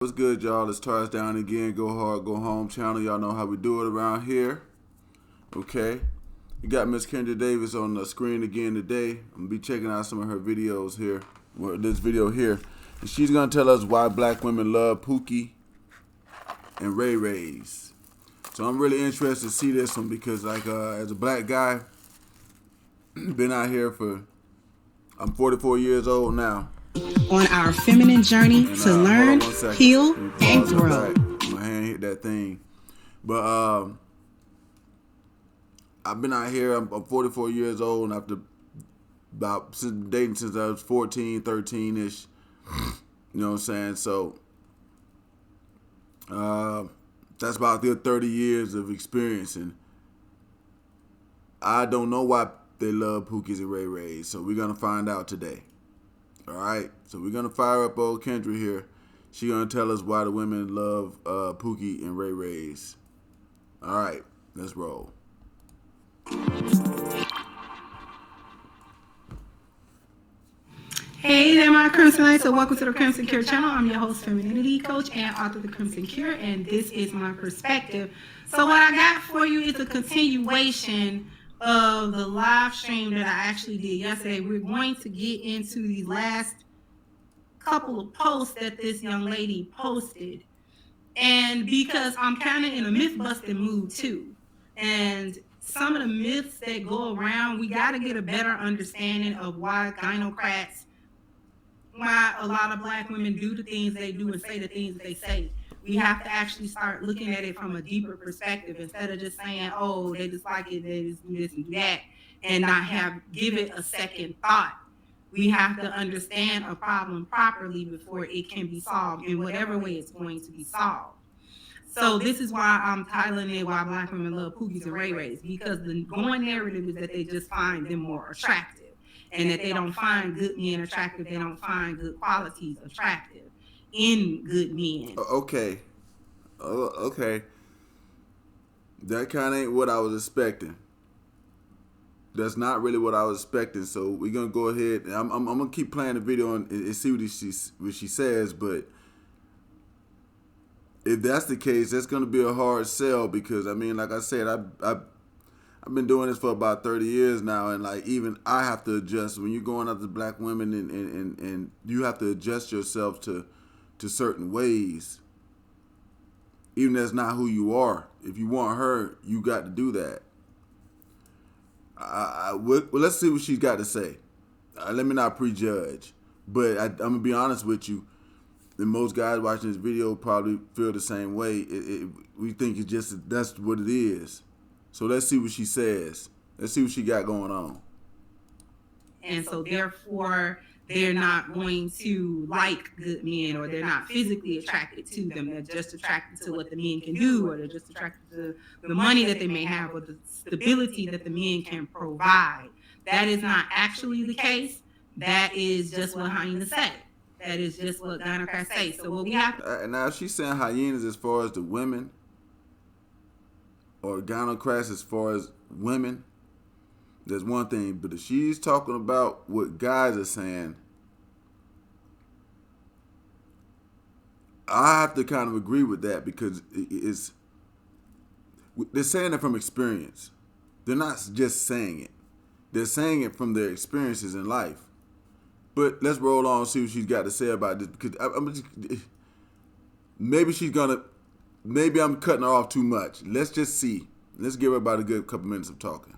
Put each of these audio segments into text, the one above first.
What's good, y'all? It's Touchdown again. Go hard, go home channel. Y'all know how we do it around here. Okay. You got Miss Kendra Davis on the screen again today. I'm gonna be checking out some of her videos here. Well, this video here, and she's gonna tell us why black women love Pookie and Ray Rays. So I'm really interested to see this one because, like, as a black guy, been out here I'm 44 years old now. On our feminine journey to learn, heal, and grow. My hand hit that thing. But I've been out here. I'm 44 years old, and after dating since I was 14, 13-ish. You know what I'm saying? So that's about 30 years of experience, and I don't know why they love Pookies and Ray Rays. So we're gonna find out today. All right, so we're gonna fire up old Kendra here. She gonna tell us why the women love Pookie and Ray Rays. All right, let's roll. Hey there, my Crimson Knights, so welcome to the Crimson Cure channel. I'm your host, femininity coach, and author of the Crimson Cure, and this is my perspective. So what I got for you is a continuation of the live stream that I actually did yesterday. We're going to get into the last couple of posts that this young lady posted, and because I'm kind of in a myth-busting mood too, and some of the myths that go around, we got to get a better understanding of why a lot of black women do the things they do and say the things that they say. We have to actually start looking at it from a deeper perspective instead of just saying, oh, they just like it, they just do this and do that, and not give it a second thought. We have to understand a problem properly before it can be solved in whatever way it's going to be solved. So this is why I'm titling it Why Black Women Love Pookies and Ray Rays, because the going narrative is that they just find them more attractive, and that they don't find good men attractive. They don't find good qualities attractive in good men. Okay. Okay. That kind of ain't what I was expecting. That's not really what I was expecting. So we're gonna go ahead. And I'm gonna keep playing the video and see what she says. But if that's the case, that's gonna be a hard sell because I mean, like I said, I've been doing this for about 30 years now, and like even I have to adjust when you're going after black women, and you have to adjust yourself to certain ways. Even that's not who you are. If you want her, you got to do that. Well, let's see what she's got to say. Let me not prejudge, but I'm gonna be honest with you. And most guys watching this video probably feel the same way. We think it's just that's what it is. So let's see what she says. Let's see what she got going on. And so therefore, they're not going to like good men, or they're not physically attracted to them. They're just attracted to what the men can do, or they're just attracted to the money that they may have, or the stability that the men can provide. That is not actually the case. That is just what hyenas say. That is just what gynocrats say. So what we have to... Now, if she's saying hyenas as far as the women, or gynocrats as far as women, there's one thing. But if she's talking about what guys are saying, I have to kind of agree with that because they're saying it from experience. They're not just saying it. They're saying it from their experiences in life. But let's roll on and see what she's got to say about this, because maybe I'm cutting her off too much. Let's just see. Let's give her about a good couple minutes of talking.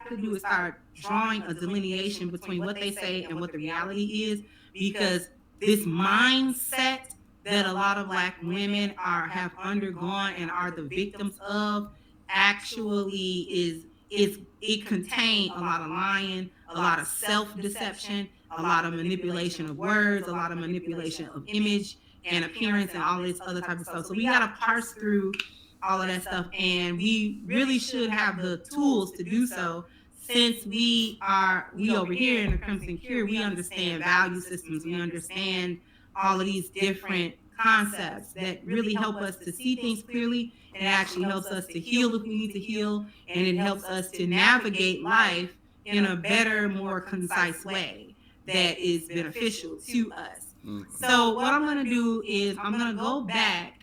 To do is start drawing a delineation between what they say and what the reality is, because this mindset that a lot of black women have undergone and are the victims of actually it contains a lot of lying, a lot of self-deception, a lot of manipulation of words, a lot of manipulation of image and appearance, and all this other type of stuff. So we got to parse through all of that stuff, and we really should have the tools to do so. Since we over here in the Crimson Cure, we understand value systems, we understand all of these different concepts that really help us to see things clearly, and it actually helps us to heal if we need to heal, and it helps us to navigate life in a better, more concise way that is beneficial to us. So what I'm going to do is I'm going to go back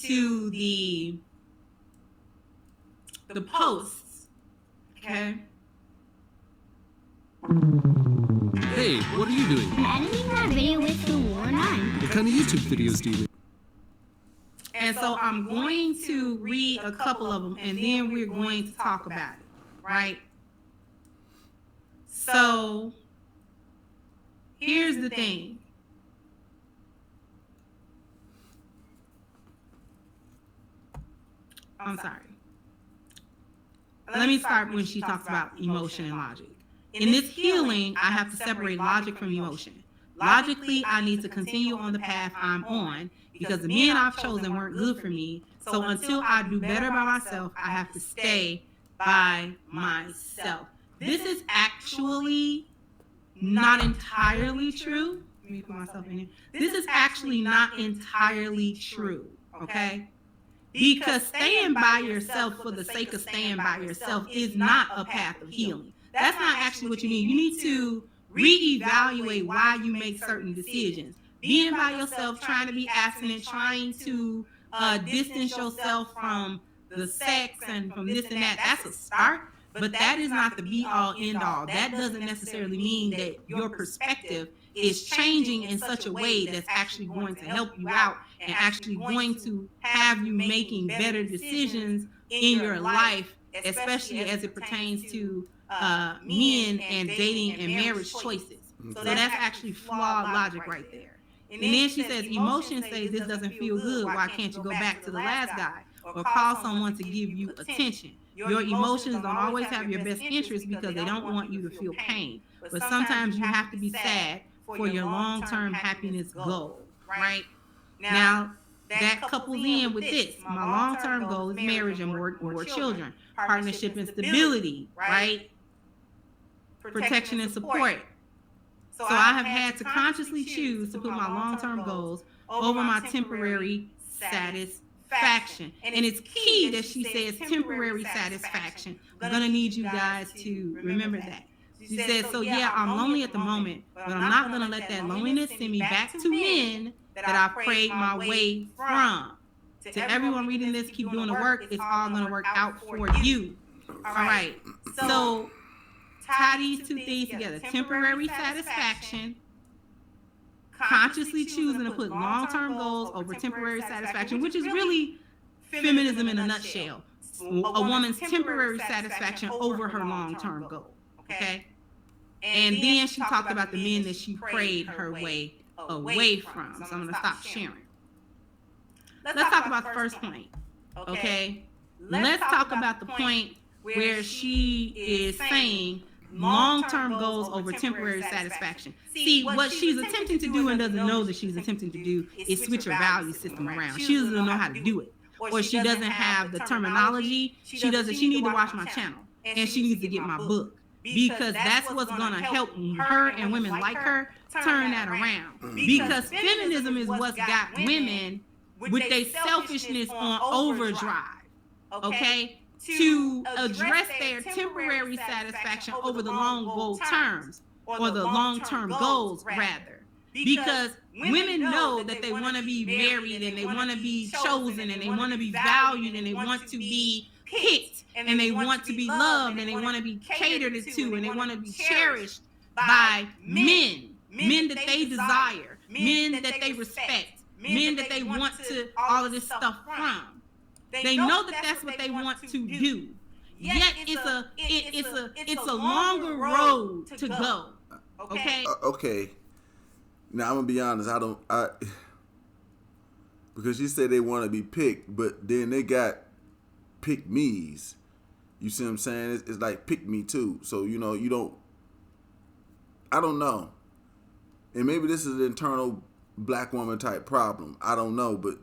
to the posts, okay? Hey, what are you doing? Editing that video with the War 9. What kind of YouTube videos do you make? And so I'm going to read a couple of them, and then we're going to talk about it, right? So here's the thing. I'm sorry. Let me start when she talks about emotion and logic. In this healing, I have to separate logic from emotion. Logically, I need to continue on the path I'm on because the men I've chosen weren't good for me. So until I do better by myself, I have to stay by myself. This is actually not entirely true. Let me put myself in here. This is actually not entirely true, okay? Because staying by yourself for the sake of staying by yourself is not a path of healing. That's not actually what you need. You need to reevaluate why you make certain decisions. Being by yourself, trying to be abstinent, trying to distance yourself from the sex and from this and that, that's a start. But that is not the be-all, end-all. That doesn't necessarily mean that your perspective is changing in such a way that's actually going to help you out and actually going to have you making better decisions in your life, especially as it pertains to men and dating and marriage choices. So that's actually flawed logic right there. And then she says, emotions say this doesn't feel good. Why can't you go back to the last guy or call someone to give you attention? Your emotions don't always have your best interest because they don't want you to feel pain. But sometimes you have to be sad for your long-term happiness goal, right? Now, that couples in with this. My long-term goal is marriage and more children, partnership and stability, right? Protection and support. So I have had to consciously choose to put my long-term goals over my temporary satisfaction. And it's key that she says temporary satisfaction. I'm going to need you guys to remember that. She says, so yeah, I'm lonely at the moment, but I'm not going to let that loneliness send me back to men that I prayed my way from. To everyone reading this, keep doing the work. It's all going to work out for you. All right. So tie these two things together. Temporary satisfaction, consciously choosing to put long-term goals over temporary satisfaction, which is really feminism in a nutshell. A woman's temporary satisfaction over her long-term goal. Okay? And then she talked about the men that she prayed her way away from. So I'm going to stop sharing. Let's talk about the first point. Okay? Let's talk about the point where she is saying long-term goals over temporary satisfaction. See, what she's attempting to do and doesn't know that she's attempting to do is switch her value system around. She doesn't know how to do it. Or she doesn't have the terminology. She needs to watch my channel. And she needs to get my book. Because that's what's going to help her and women like her turn that around. Because feminism is what's got women with their selfishness on overdrive. Okay? To address their temporary satisfaction over the long goal terms, or the long-term goals, rather. Because women know that they want to be married and they want to be chosen and they want to be valued and they want to be picked and they want to be loved and they want to be catered to and they want to be cherished by men that they desire, men that they respect, men that they want to all of this stuff from. They know that that's what they want to do. Yet it's a longer road to go. Okay. Okay. Now I'm gonna be honest. Because you said they want to be picked, but then they got pick me's. You see what I'm saying? It's like pick me too. So you don't. I don't know. And maybe this is an internal black woman type problem. I don't know, but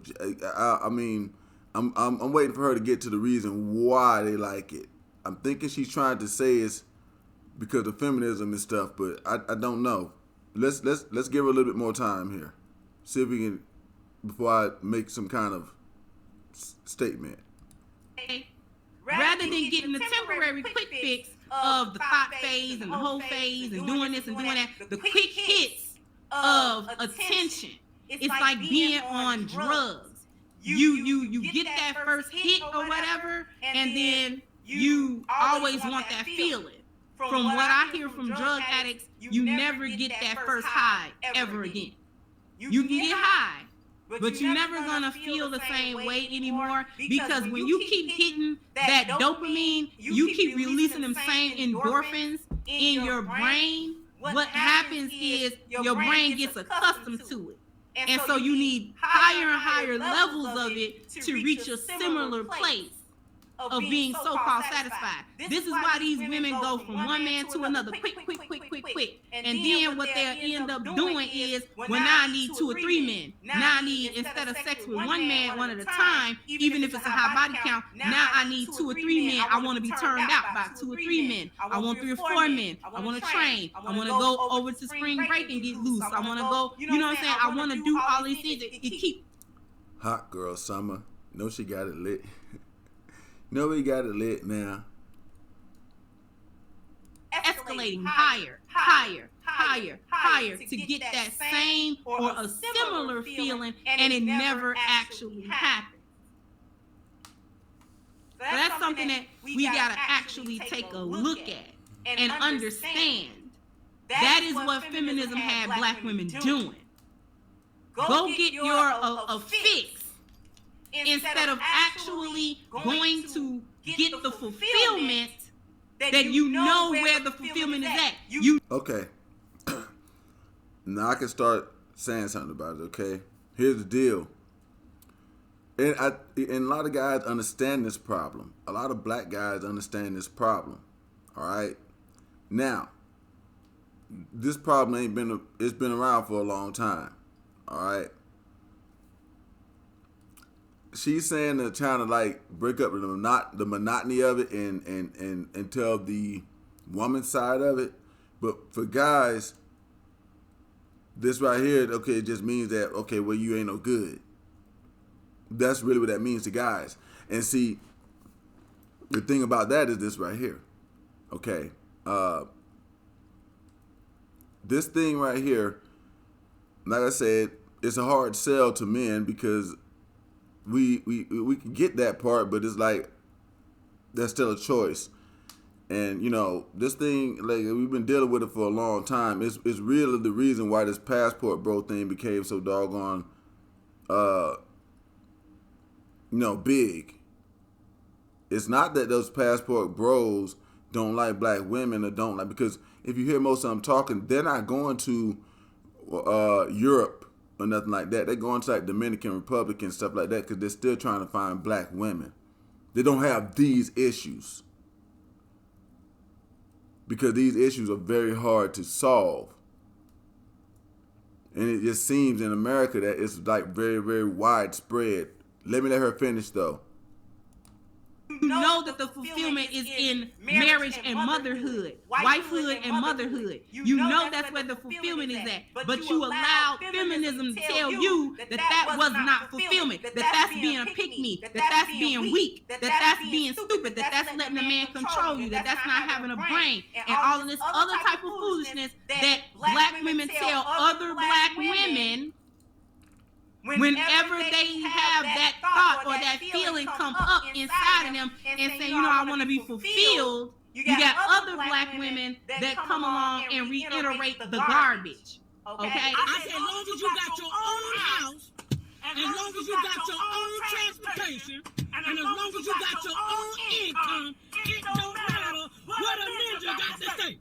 I mean. I'm waiting for her to get to the reason why they like it. I'm thinking she's trying to say it's because of feminism and stuff, but I don't know. Let's give her a little bit more time here. See if we can, before I make some kind of statement. Rather than getting the temporary quick fix of the thought phase and the whole phase and doing this and doing that, the quick hits of attention. It's like being on drugs. You get that first hit or whatever, and then you always want that feeling. From what I hear from drug addicts, you never get that first high ever again. You can get high, but you're never gonna feel the same way anymore, because when you keep hitting that dopamine, you keep releasing them same endorphins in your brain. What happens is your brain gets accustomed to it. And so you need higher and higher levels of it to reach a similar place of being so-called satisfied. This is why these women go from one man to another quick. And then what they'll end up doing is, well, now I need 2 or 3 men. Now I need, instead of sex with one man one at a time, even if it's a high body count, now I need 2 or 3 men. I want to be turned out by 2 or 3 men. I want 3 or 4 men. I want to train. I want to go over to spring break and get loose. I want to go, you know what I'm saying? I want to do all these things. It keep Hot girl summer. No, she got it lit. Nobody got it lit now. escalating higher to get that same or a similar feeling, and it never actually happens. So that's something that we gotta actually take a look at and understand. That is what feminism had black women doing. Go get your a fix instead of actually going to get the fulfillment that you know where the fulfillment is at. Okay. Now I can start saying something about it, okay? Here's the deal. And a lot of guys understand this problem. A lot of black guys understand this problem. All right? Now, this problem it's been around for a long time. All right? She's saying they're trying to like break up the monotony of it and tell the woman's side of it. But for guys, this right here, okay, it just means that, okay, well, you ain't no good. That's really what that means to guys. And see, the thing about that is this right here. Okay. This thing right here, like I said, it's a hard sell to men because we can get that part, but it's like that's still a choice. And you know, this thing, like, we've been dealing with it for a long time. It's really the reason why this passport bro thing became so doggone big. It's not that those passport bros don't like black women or don't like, because if you hear most of them talking, they're not going to Europe or nothing like that. They're going to like Dominican Republic and stuff like that because they're still trying to find black women. They don't have these issues because these issues are very hard to solve. And it just seems in America that it's like very, very widespread. Let her finish though. You know that the fulfillment is in marriage and motherhood, wifehood and motherhood. You know that's where the fulfillment is at. But you allowed feminism to tell you that was not fulfillment, that that's being a pick-me, that that's being weak, that that's being stupid, that that's letting a man control you, that that's not having a brain, and all of this other type of foolishness that black women tell other black women. Whenever they have that thought or that feeling come up inside of them and say, you know, I want to be fulfilled, you got other black women that come along and reiterate the garbage. Okay? I said, as long as you got your own house, as long as you got your own transportation, and as long as you got your own income, it don't matter what a ninja got to say.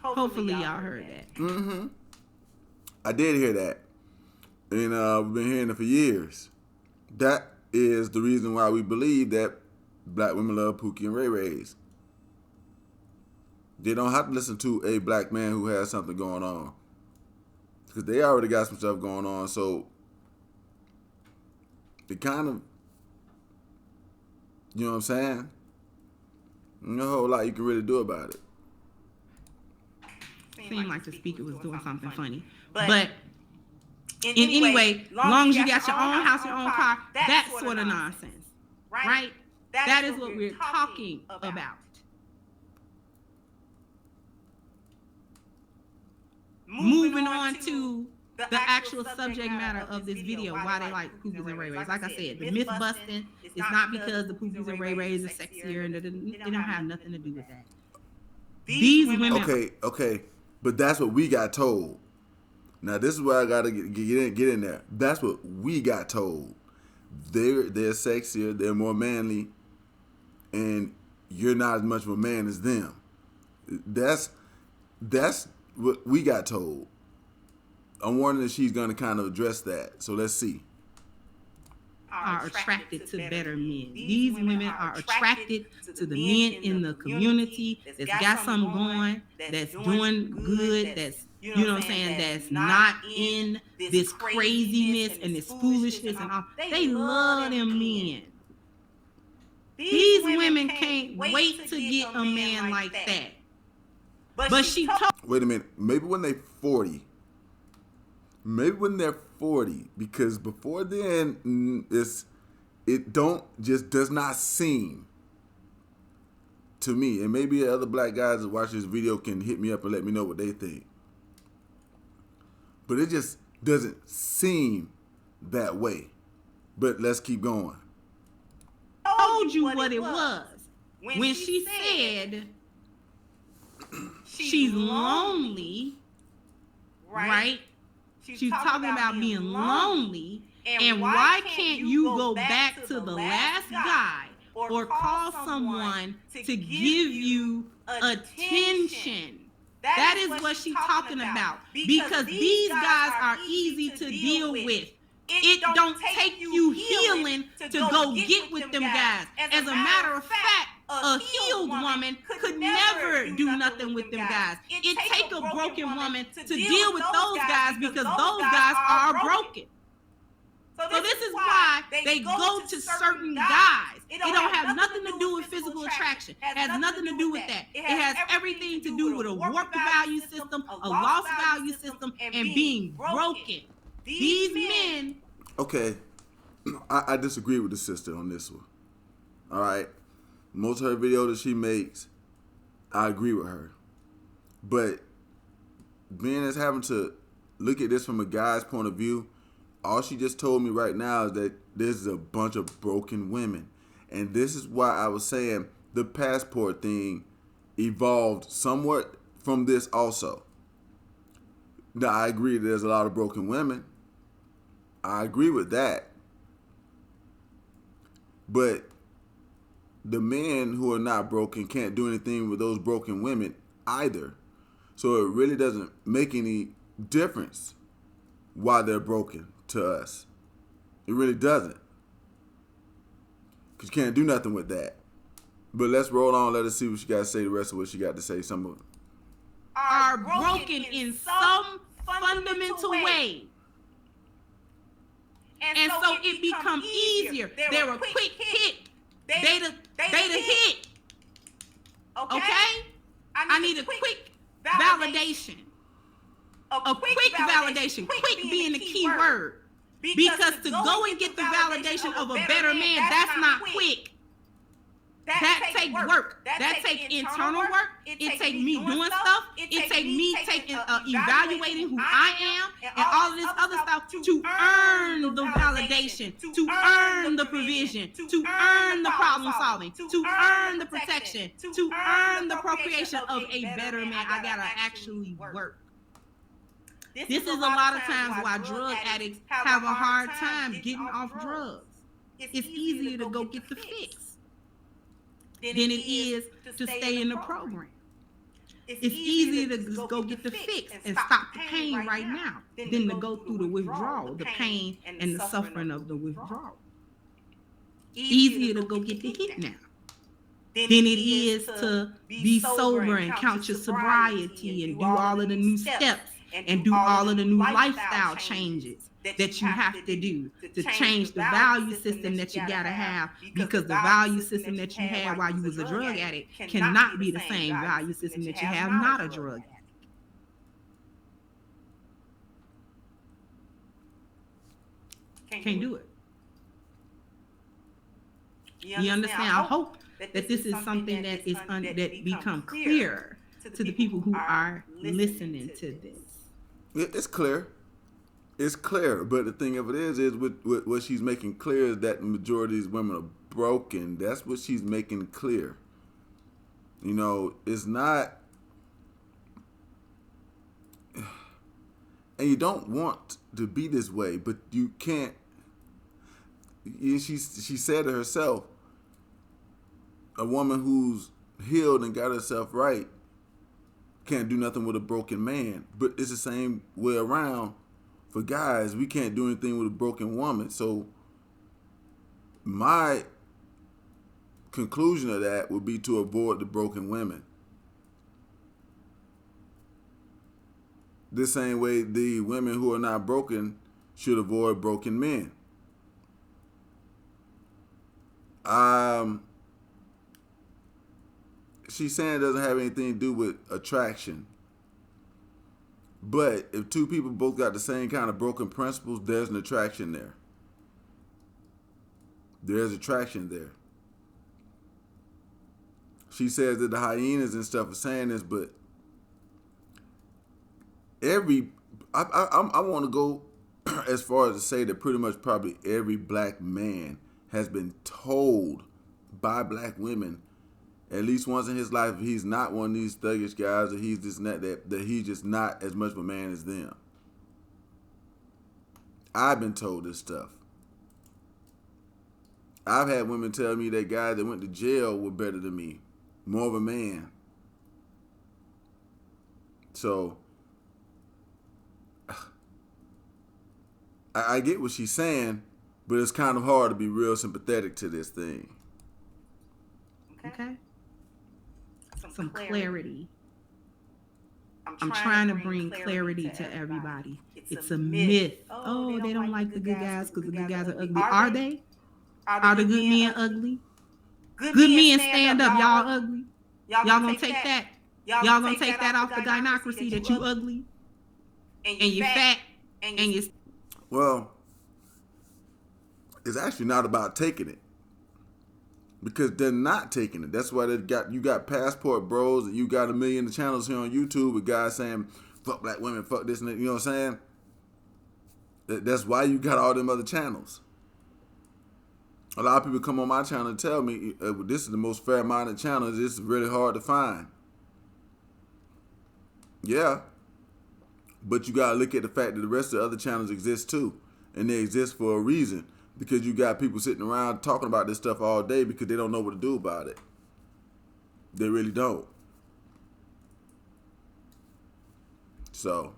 Hopefully y'all heard that. Mm-hmm. I did hear that, and we've been hearing it for years. That is the reason why we believe that black women love Pookie and Ray Rays. They don't have to listen to a black man who has something going on, because they already got some stuff going on. So it kind of, you know what I'm saying? Not a whole lot you can really do about it. Seemed like the speaker was doing something funny. But in any way, long as you got your own house, your own car, that's sort of nonsense, right? That is what we're talking about. moving on to the actual subject matter of this video, why they like poopies and ray-rays. Like I said, the myth busting is not because the poopies and ray-rays are sexier, and they don't have nothing to do with that. These women. Okay, but that's what we got told. Now this is where I gotta get in there. That's what we got told. They're sexier, they're more manly, and you're not as much of a man as them. That's what we got told. I'm wondering if she's going to kind of address that. So let's see. Are attracted to better men. These women are attracted to the men in the community that's got something going, that's doing good, that's, you know what I'm saying, that's not in this craziness and this foolishness and all. They love them men. These women can't wait to get a man like that. But she told. Wait a minute. Maybe when they're 40. Maybe when they're 40, because before then, it does not seem to me, and maybe other black guys that watch this video can hit me up and let me know what they think. But it just doesn't seem that way. But let's keep going. I told you what it was when she said she's lonely, right? She's talking about being lonely, and why can't you go back to the last guy or call someone to give you attention? That is what she's talking about, because these guys are easy to deal with. It don't take you healing to go get with them guys. As a matter of fact, a healed woman could never do nothing with them guys. It takes a broken woman to deal with those guys, because those guys are broken. So this is why they go to certain guys. It don't have nothing to do with physical attraction. It has nothing to do with that. It has everything to do with a warped value system, a lost value system, and being broken. These men. Okay, I disagree with the sister on this one. All right, most of her videos that she makes, I agree with her. But being as having to look at this from a guy's point of view, all she just told me right now is that there's a bunch of broken women. And this is why I was saying the passport thing evolved somewhat from this also. Now, I agree there's a lot of broken women. I agree with that. But the men who are not broken can't do anything with those broken women either. So it really doesn't make any difference why they're broken to us. It really doesn't. Because you can't do nothing with that. But let's roll on. Let us see what she got to say. The rest of what she got to say. Some of them are broken in some fundamental way. And so it becomes easier. They're a quick hit. They the hit. Okay? I need a quick validation. A quick validation. Quick being the key word. Because to go and get the validation of a better man, that's not quick. That takes work. That takes internal work. It takes me doing stuff. It takes me taking evaluating who I am and all of this other stuff to earn the validation, to earn the provision, to earn the problem solving, to earn the protection, to earn the procreation of a better man. I gotta actually work. This is a lot of times why drug addicts have a hard time getting off drugs. It's easier to go get the fix than it is to stay in the program. It's easier to just go get the fix and stop the pain right now than to go through the withdrawal, the pain and the suffering of the withdrawal. Easier to go get the hit now than it is to be sober and count your sobriety and do all of the new steps and do all of the new lifestyle changes that you have to do to change the value system that you gotta have, because the value system that you had while you was a drug addict cannot be the same value system that you have not a drug addict. Can't do it. You understand? I hope that this is something that is that become clear to the people who are listening to this. It's clear. It's clear, but the thing of it is what she's making clear is that the majority of these women are broken. That's what she's making clear. You know, it's not, and you don't want to be this way, but you can't. She said it herself. A woman who's healed and got herself right can't do nothing with a broken man. But it's the same way around for guys. We can't do anything with a broken woman. So my conclusion of that would be to avoid the broken women. The same way the women who are not broken should avoid broken men. She's saying it doesn't have anything to do with attraction. But if two people both got the same kind of broken principles, there's an attraction there. There's attraction there. She says that the hyenas and stuff are saying this, but I want to go as far as to say that pretty much probably every black man has been told by black women at least once in his life, he's not one of these thuggish guys, or he's just not that he's just not as much of a man as them. I've been told this stuff. I've had women tell me that guys that went to jail were better than me, more of a man. So I get what she's saying, but it's kind of hard to be real sympathetic to this thing. Okay. Some clarity. I'm trying to bring clarity to everybody. It's a myth. Oh, they don't like the good guys because the good guys are ugly. Are they? Are the good men ugly? Good men stand up. Y'all ugly. Y'all gonna take that? Y'all gonna take that off the gynocracy that you ugly and you fat and you. Well, it's actually not about taking it. Because they're not taking it. That's why you got passport bros, and you got a million channels here on YouTube with guys saying, fuck black women, fuck this and that. You know what I'm saying? That's why you got all them other channels. A lot of people come on my channel and tell me, this is the most fair-minded channel. This is really hard to find. Yeah. But you got to look at the fact that the rest of the other channels exist too. And they exist for a reason. Because you got people sitting around talking about this stuff all day because they don't know what to do about it. They really don't. So.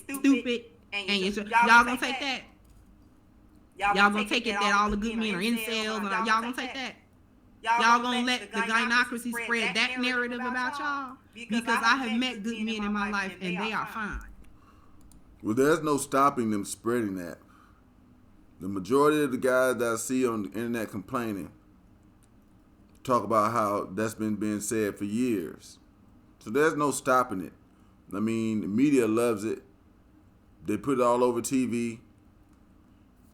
Stupid. And y'all gonna take that? Y'all gonna take it that all the good men are incels? And y'all gonna take that? Y'all gonna let the gynocracy spread that narrative about y'all? Because I have met good men in my life and they are fine. Well, there's no stopping them spreading that. The majority of the guys that I see on the internet complaining talk about how that's been being said for years. So there's no stopping it. I mean, the media loves it. They put it all over TV.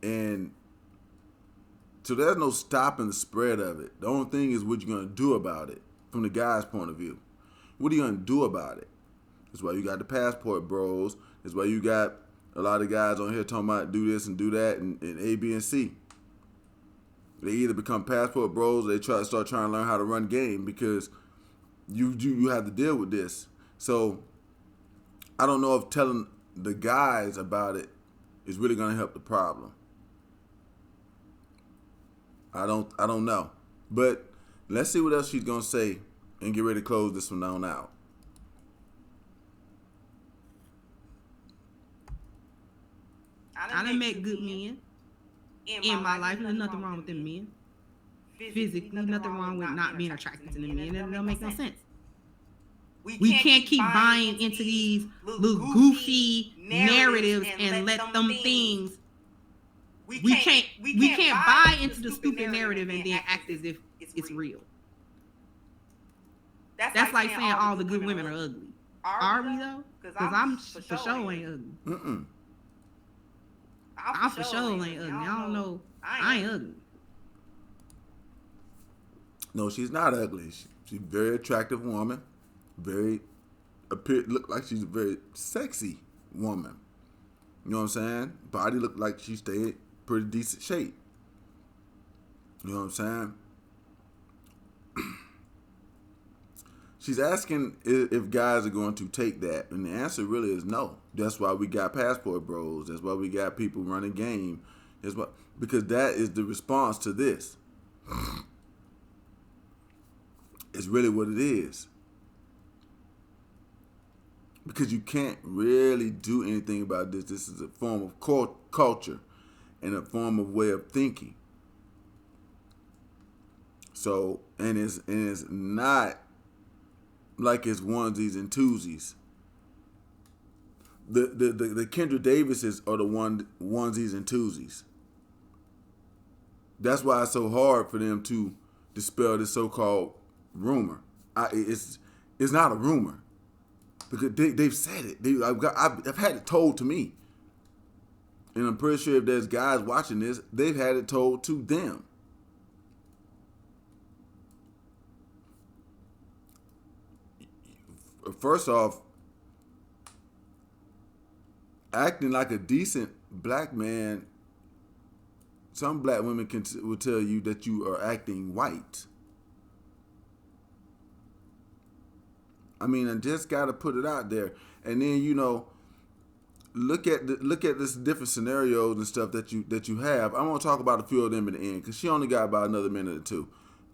And so there's no stopping the spread of it. The only thing is what you're going to do about it from the guy's point of view. What are you going to do about it? That's why you got the passport bros. That's why you got a lot of guys on here talking about do this and do that and A, B, and C. They either become passport bros or they start trying to learn how to run game because you have to deal with this. So I don't know if telling the guys about it is really going to help the problem. I don't know. But let's see what else she's going to say and get ready to close this one on out. I done met good men in my life. There's nothing wrong with them men. Physically, nothing wrong with not being attracted to them men. It don't make no sense. We can't keep buying into these little goofy narratives and let them things. We can't buy into the stupid narrative and then act as if it's real. That's like saying all the good women are ugly. Are we though? Because I'm for sure ain't ugly. I for sure ain't ugly. I don't know. I ain't ugly. No, she's not ugly. She's a very attractive woman. Very look like she's a very sexy woman. You know what I'm saying? Body look like she stayed pretty decent shape. You know what I'm saying? She's asking if guys are going to take that, and the answer really is no. That's why we got passport bros. That's why we got people running game. That's why, because that is the response to this. It's really what it is. Because you can't really do anything about this. This is a form of culture and a form of way of thinking. So, and it's not like it's onesies and twosies. The Kendra Davises are the onesies and twosies. That's why it's so hard for them to dispel this so-called rumor. It's not a rumor because they've said it. I've had it told to me, and I'm pretty sure if there's guys watching this, they've had it told to them. First off, acting like a decent black man, some black women will tell you that you are acting white. I mean, I just got to put it out there. And then, you know, look at this different scenarios and stuff that you have. I'm going to talk about a few of them in the end because she only got about another minute or two.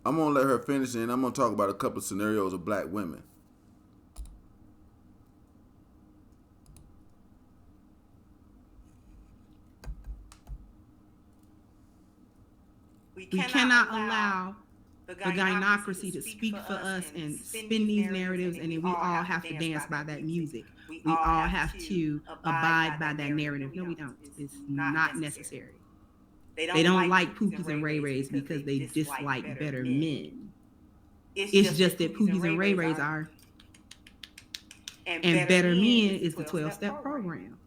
I'm going to let her finish, and I'm going to talk about a couple of scenarios of black women. We cannot allow the gynocracy to speak for us and spin these narratives, and then we all have to dance by that music. We all have to abide by that narrative. No, we don't. It's not necessary. They don't like Pookies and Ray Rays because they dislike better men. It's just that Pookies and Ray Rays are, and Better Men is the 12-step program.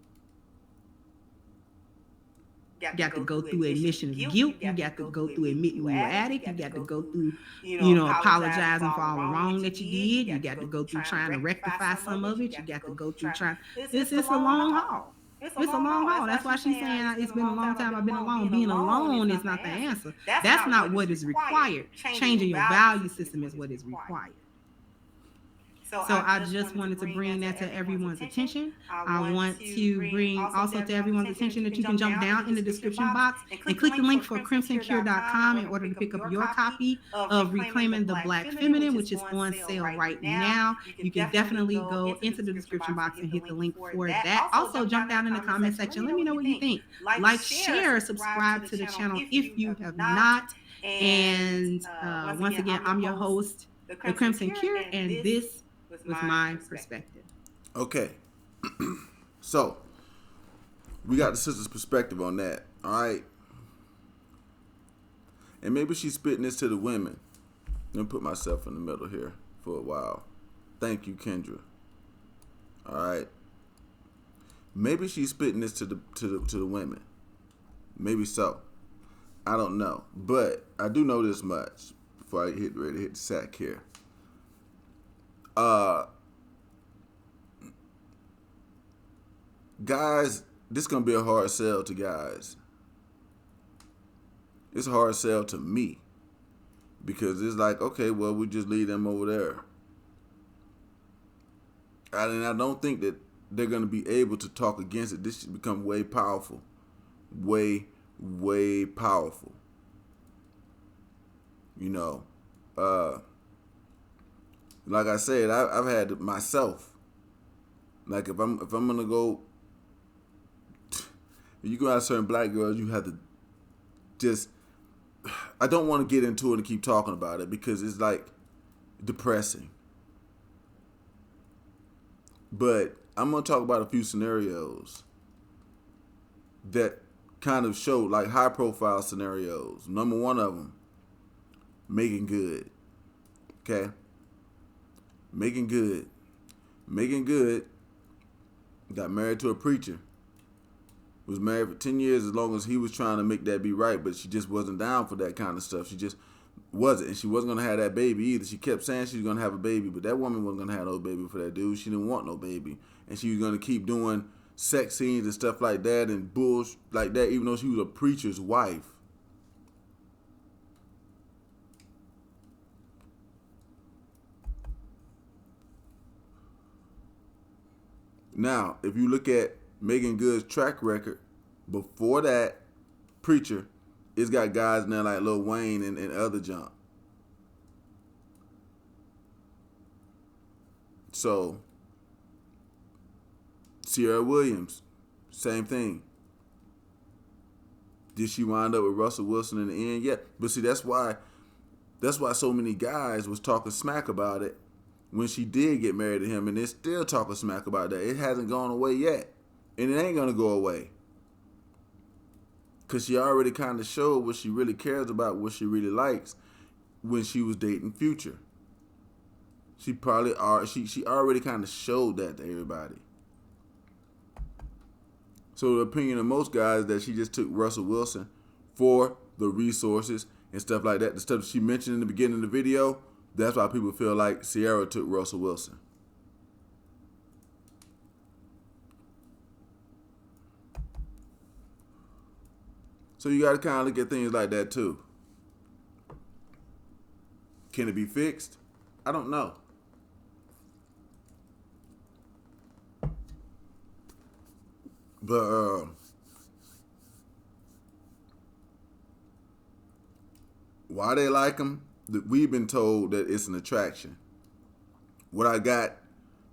You got to go through admission of guilt. You got to go through admitting you're an addict. You got to go through, apologizing for all the wrong that you did. You got to go through trying to rectify some of it. You got to go through trying. It's a long haul. It's a long haul. That's why she's saying it's been a long time I've been alone. Being alone is not the answer. That's not what is required. Changing your value system is what is required. So I just wanted to bring that to everyone's attention. I want to bring also to everyone's attention that you can jump down in the description box and click the link for crimsoncure.com in order to pick up your copy of Reclaiming the Black Feminine, which is on sale right now. You can definitely go into the description box and hit the link for that. Also, jump down in the comment section. Let me know what you think. Like, share, subscribe to the channel if you have not. And once again, I'm your host, The Crimson Cure, and this was my perspective. Okay. So, we got the sister's perspective on that. All right. And maybe she's spitting this to the women. Let me put myself in the middle here for a while. Thank you, Kendra. All right. Maybe she's spitting this to the women. Maybe so. I don't know. But I do know this much before I get ready to hit the sack here. Guys, this is gonna be a hard sell to guys. It's a hard sell to me because it's like, okay, well, we just leave them over there. And I don't think that they're gonna be able to talk against it. This should become way powerful, way powerful. Like I said, I've had it myself. Like if I'm gonna go, you go out certain black girls, you have to just. I don't want to get into it and keep talking about it because it's like depressing. But I'm gonna talk about a few scenarios that kind of show like high profile scenarios. Number one of them, Megan Good. Okay. Megan Good got married to a preacher. Was married for 10 years as long as he was trying to make that be right, but she just wasn't down for that kind of stuff. wasn't, and she wasn't gonna have that baby either. She kept saying she was gonna have a baby, but that woman wasn't gonna have no baby for that dude. She didn't want no baby, and she was gonna keep doing sex scenes and stuff like that and bullshit like that, even though she was a preacher's wife. Now, if you look at Megan Good's track record, before that, Preacher, it's got guys in there like Lil Wayne and other junk. So, Sierra Williams, same thing. Did she wind up with Russell Wilson in the end? Yeah, but see, that's why so many guys was talking smack about it when she did get married to him, and they're still talking smack about that. It hasn't gone away yet, and it ain't gonna go away, because she already kind of showed what she really cares about, what she really likes, when she was dating Future. She already kind of showed that to everybody. So the opinion of most guys is that she just took Russell Wilson for the resources and stuff like that. The stuff she mentioned in the beginning of the video, that's why people feel like Sierra took Russell Wilson. So you got to kind of look at things like that too. Can it be fixed? I don't know. But why they like him? We've been told that it's an attraction. What I got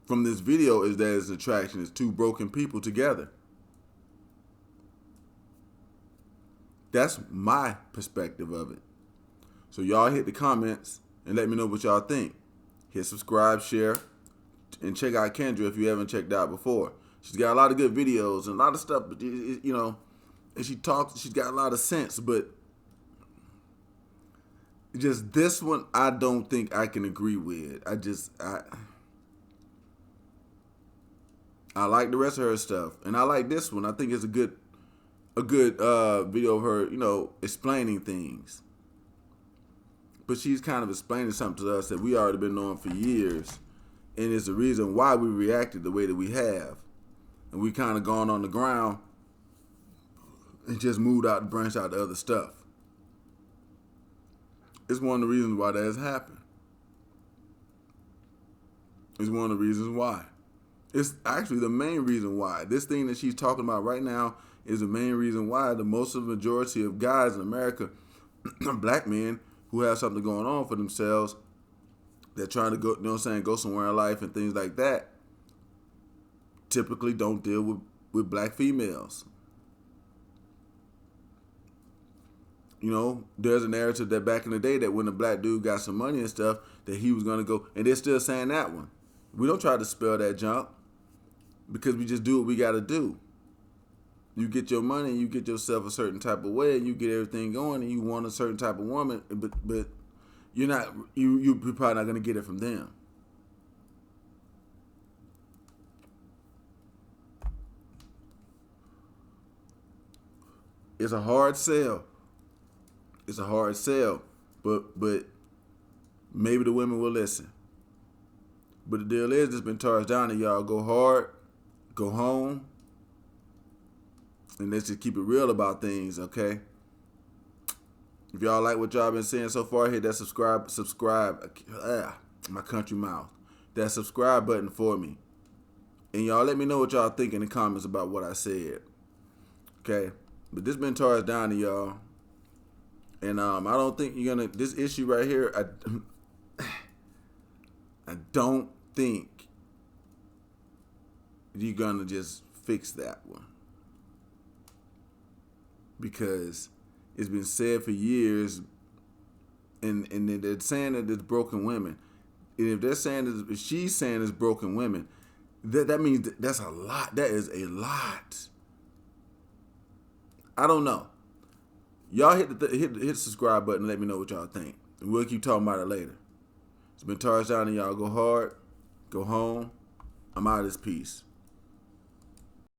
from this video is that it's an attraction. It's two broken people together. That's my perspective of it. So y'all hit the comments and let me know what y'all think. Hit subscribe, share, and check out Kendra if you haven't checked out before. She's got a lot of good videos and a lot of stuff, but you know, and she's got a lot of sense, but just this one I don't think I can agree with. I like the rest of her stuff, and I like this one. I think it's a good video of her, you know, explaining things. But she's kind of explaining something to us that we already been knowing for years, and it's the reason why we reacted the way that we have. And we kind of gone on the ground and just moved out and branched out to other stuff. It's one of the reasons why that has happened. It's one of the reasons why. It's actually the main reason why. This thing that she's talking about right now is the main reason why the majority of guys in America, black men who have something going on for themselves, they're trying to go, you know what I'm saying, go somewhere in life and things like that, typically don't deal with black females. You know, there's a narrative that back in the day that when a black dude got some money and stuff, that he was going to go, and they're still saying that one. We don't try to spell that junk because we just do what we got to do. You get your money, you get yourself a certain type of way, and you get everything going, and you want a certain type of woman, but you're probably not going to get it from them. It's a hard sell. It's a hard sell, but maybe the women will listen. But the deal is, it's been tossed down to y'all. Go hard, go home, and let's just keep it real about things, okay? If y'all like what y'all been saying so far, hit that subscribe, my country mouth. That subscribe button for me. And y'all let me know what y'all think in the comments about what I said, okay? But this been tossed down to y'all. And I don't think you're gonna, this issue right here, I don't think you're gonna just fix that one. Because it's been said for years, and they're saying that it's broken women. And if they're saying, if she's saying it's broken women, that means that's a lot. That is a lot. I don't know. Y'all hit the subscribe button and let me know what y'all think. And we'll keep talking about it later. It's been Tarzan and y'all go hard, go home. I'm out of this piece.